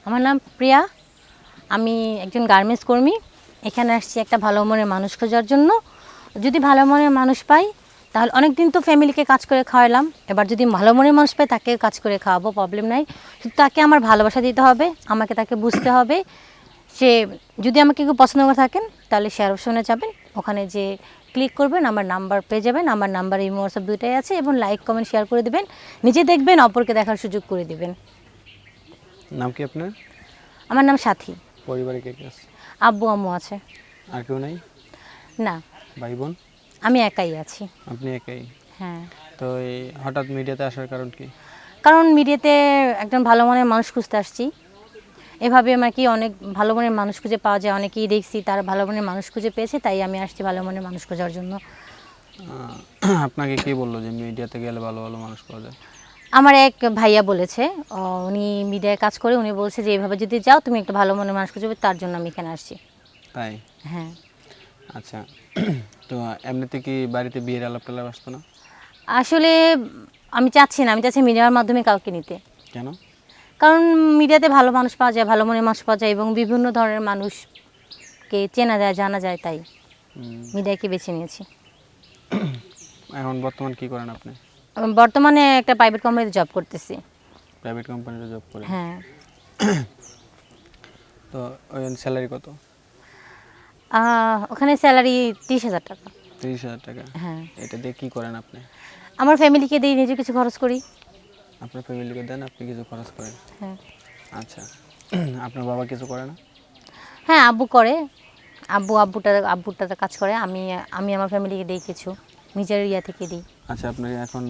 আমার নাম প্রিয়া, আমি একজন গার্মেন্টস কর্মী। এখানে আসছি একটা ভালো মনের মানুষ খোঁজার জন্য। যদি ভালো মনের মানুষ পাই তাহলে অনেক দিন তো ফ্যামিলিকে কাজ করে খাওয়ালাম, এবার যদি ভালো মনের মানুষ পাই তাকে কাজ করে খাওয়াবো, প্রবলেম নাই। শুধু তাকে আমার ভালোবাসা দিতে হবে, আমাকে তাকে বুঝতে হবে। সে যদি আমাকে কেউ পছন্দ করে থাকেন তাহলে শেয়ার অপশনে যাবেন, ওখানে যে ক্লিক করবেন আমার নাম্বার পেয়ে যাবেন। আমার নাম্বার ইমো হোয়াটসঅ্যাপ দুইটাই আছে, এবং লাইক কমেন্ট শেয়ার করে দেবেন, নিজে দেখবেন অপরকে দেখার সুযোগ করে দেবেন। নাম কি আপনার? আমার নাম সাথী। পরিবারে কে কে আছে? আব্বু আম্মু আছে। আর কেউ নাই? না, ভাই বোন? আমি একাই আছি। আপনি একাই? হ্যাঁ। তো এই হঠাৎ মিডিয়াতে আসার কারণ কি? কারণ মিডিয়াতে একজন ভালো মনের মানুষ খুঁজতে আসছি। এভাবে আমার কি অনেক ভালো মনের মানুষ খুঁজে পাওয়া যায়, অনেকেই দেখছি তারা ভালো মনের মানুষ খুঁজে পেয়েছে, তাই আমি আসছি ভালো মনের মানুষ খোঁজার জন্য। আপনাকে কে বললো যে মিডিয়াতে গেলে ভালো ভালো মানুষ পাওয়া যায়? আমার এক ভাইয়া বলেছে, উনি মিডিয়ায় কাজ করে, উনি বলছে যে এইভাবে যদি যাও তুমি একটা ভালো মনের মানুষ খুঁজে পাবে, তার জন্য আমি এখানে আসছি। তাই? হ্যাঁ। আচ্ছা। তো এমনিতে কি বাড়িতে বিয়ের আলাপ টালাপ আসতো না? আসলে আমি চাচ্ছি না, আমি চাচ্ছি মিডিয়ার মাধ্যমে কাউকে নিতে। কেন? কারণ মিডিয়াতে ভালো মানুষ পাওয়া যায়, ভালো মনের মানুষ পাওয়া যায়, এবং বিভিন্ন ধরনের মানুষকে চেনা যায়, জানা যায়, তাই মিডিয়াকে বেছে নিয়েছি। এখন বর্তমান কি করেন আপনি? বর্তমানে একটা প্রাইভেট কোম্পানিতে জব করতেছি। প্রাইভেট কোম্পানিতে জব করেন? হ্যাঁ। তো ওই স্যালারি কত? ওখানে স্যালারি 30,000 টাকা। 30,000 টাকা? হ্যাঁ। এটা দিয়ে কি করেন আপনি? আমার ফ্যামিলিকে দিই, নিজে কিছু খরচ করি। আপনার ফ্যামিলিকে দেন, আপনি কিছু খরচ করেন? হ্যাঁ। আচ্ছা। আপনার বাবা কিছু করে না? হ্যাঁ, আব্বু করে। আব্বুরটাতে কাজ করে, আমি আমি আমার ফ্যামিলিকে দিই কিছু, নিজের ইয়া থেকে দিই। আচ্ছা, আপনি এখন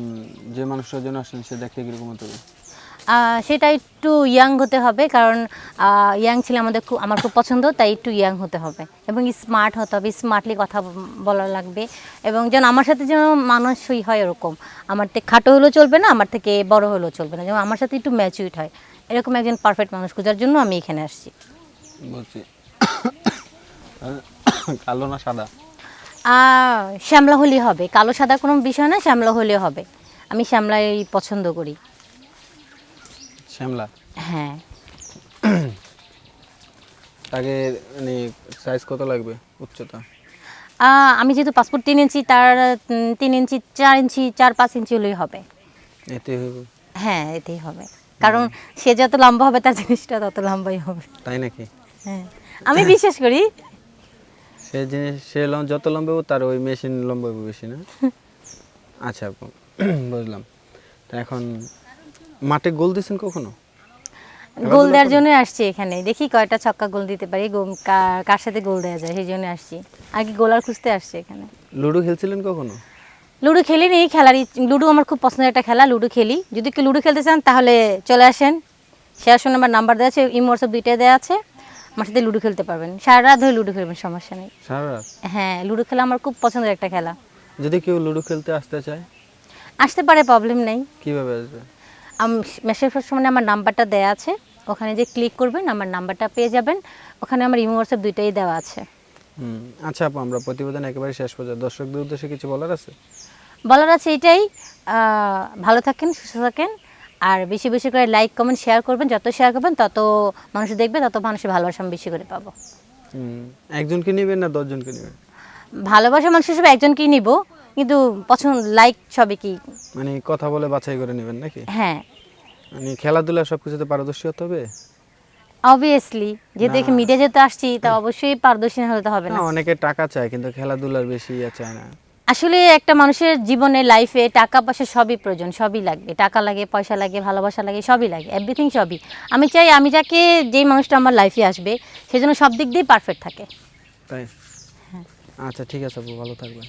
যে মানুষটার জন্য আসেন সে দেখতে কীরকম হতে হবে? সেটা একটু ইয়াং হতে হবে, কারণ ইয়াং ছেলে আমার খুব পছন্দ, তাই একটু ইয়াং হতে হবে এবং স্মার্ট হতে হবে, স্মার্টলি কথা বলা লাগবে, এবং যেন আমার সাথে যেন মানুষই হয় এরকম। আমার থেকে খাটো হলেও চলবে না, আমার থেকে বড় হলেও চলবে না, যেন আমার সাথে একটু ম্যাচিউরড হয়, এরকম একজন পারফেক্ট মানুষ খোঁজার জন্য আমি এখানে আসছি। বলছি কালো না সাদা? শ্যামলা হলেই হবে, কালো সাদা কোনো বিষয় না, শ্যামলা হলেও হবে। আমি শ্যামলাই পছন্দ করি। শ্যামলা? হ্যাঁ। তাকে মানে সাইজ কত লাগবে, উচ্চতা? আমি যেহেতু পাসপোর্ট 3 ইঞ্চি, তার 3 ইঞ্চি 4 ইঞ্চি 4-5 ইঞ্চি হলেই হবে। এতে হবে? হ্যাঁ, এতেই হবে, কারণ সে যত লম্বা হবে তার জিনিসটা তত লম্বাই হবে। তাই নাকি? হ্যাঁ, আমি বিশ্বাস করি। সে জিনিস সে যত লম্বা হবে তার ওই মেশিন লম্বা হবে বেশি না? আচ্ছা আপু, বুঝলাম। তা এখন মাঠে গোল দিয়েছেন কখনো? গোল দেওয়ার জন্য আসছি এখানে, দেখি কয়টা ছক্কা গোল দিতে পারি, কার সাথে গোল দেওয়া যায়, সেই জন্য আসছি। আগে গোলার খুঁজতে আসছি এখানে। লুডো খেলছিলেন কখনো? লুডো খেলিনি, লুডো আমার খুব পছন্দের একটা খেলা, লুডো খেলি। যদি কেউ লুডো খেলতে চান তাহলে চলে আসেন, শেয়ার শুনে আমার নাম্বার দেওয়া আছে, ইমো হোয়াটসঅ্যাপ দুইটাই দেওয়া আছে, আমার সাথে লুডো খেলতে পারবেন, সারা রাত ধরে লুডো খেলবেন, সমস্যা নেই। সারা রাত? হ্যাঁ, লুডো খেলা আমার খুব পছন্দের একটা খেলা। যদি কেউ লুডো খেলতে আসতে চায়? আসতে পারে, প্রবলেম নেই। কিভাবে আসবে? মেসেজ সামনে আমার নাম্বারটা দেওয়া আছে, ওখানে যে ক্লিক করবেন আমার নাম্বারটা পেয়ে যাবেন, ওখানে আমার ইমো হোয়াটসঅ্যাপ দুইটাই দেওয়া আছে। আচ্ছা আপু, আমরা প্রতিবেদন একেবারে শেষ পর্যায়ে, দর্শকদের উদ্দেশ্যে কিছু বলার আছে? বলার আছে এটাই, ভালো থাকেন, সুস্থ থাকেন, আর বেশি বেশি করে লাইক কমেন্ট শেয়ার করবেন, যত শেয়ার করবেন তত মানুষ দেখবে, তত মানুষের ভালোবাসা আমি বেশি করে পাবো। একজনকে নেবেন না 10 জনকে নেবেন? ভালোবাসা মানুষ হিসেবে একজনকেই নিব, কিন্তু পছন্দ লাইক সবে কি, মানে কথা বলে বাছাই করে নেবেন নাকি? হ্যাঁ। মানে খেলাধুলা সব কিছুতে পারদর্শী হতে হবে? অবভিয়াসলি, যেহেতু এখানে মিডিয়া যেতে আসছি, তা অবশ্যই পারদর্শী হতে হবে না। অনেকে টাকা চায় কিন্তু খেলাধুলার বেশি চায় না। আসলে একটা মানুষের জীবনে, লাইফে টাকা পয়সা সবই প্রয়োজন, সবই লাগবে, টাকা লাগে, পয়সা লাগে, ভালোবাসা লাগে, সবই লাগে, এভরিথিং সবই। আমি চাই আমি যাকে, যেই মানুষটা আমার লাইফে আসবে সেজন্য সব দিক দিয়ে পারফেক্ট থাকে। তাই? আচ্ছা ঠিক আছে আপু, ভালো থাকবেন।